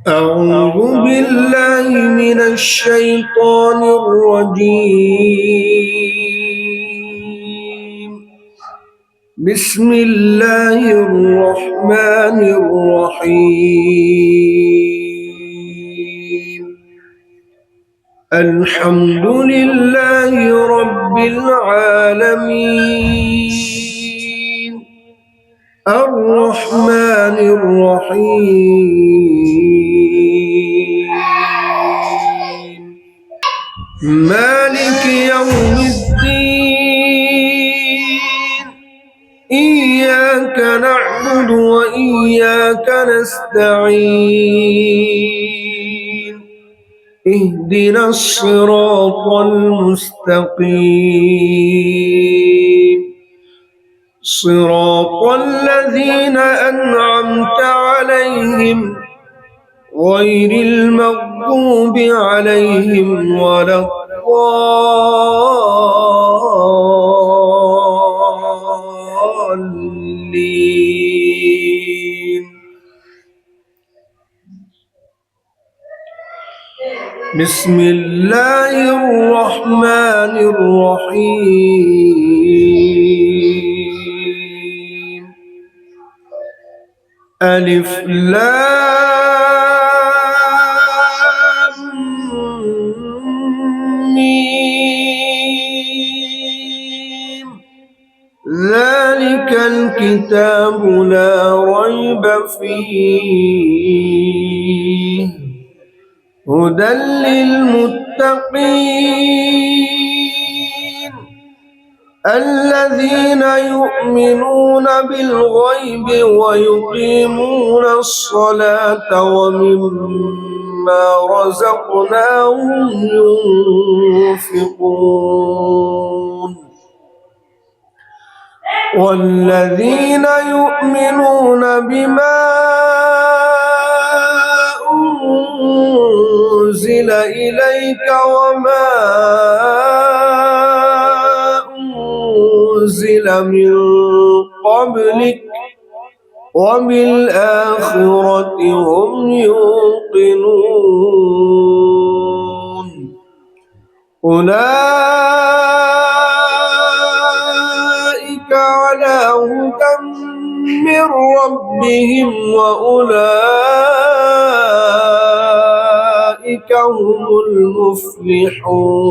أعوذ بالله من الشيطان الرجيم. بسم الله الرحمن الرحيم. الحمد لله رب العالمين الرحمن الرحيم مالك يوم الدين إياك نعبد وإياك نستعين اهدنا الصراط المستقيم صراط الذين أنعمت عليهم غير المغضوب عليهم ولا الضالين. بسم الله الرحمن الرحيم. ألف لام ميم ذلك الكتاب لا ريب فيه هدى للمتقين الذين يؤمنون بالغيب ويقيمون الصلاة ومما رزقناهم ينفقون والذين يؤمنون بما أنزل إليك وما أنزل من قبلك وبالآخرة هم يوقنون أولئك على هدى من ربهم وأولئك هم المفلحون.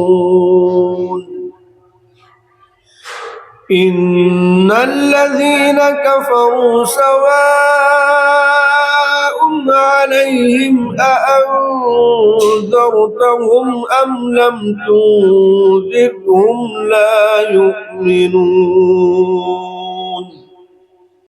إن الذين كفروا سواء عليهم أأنذرتهم أم لم تنذرهم لا يؤمنون.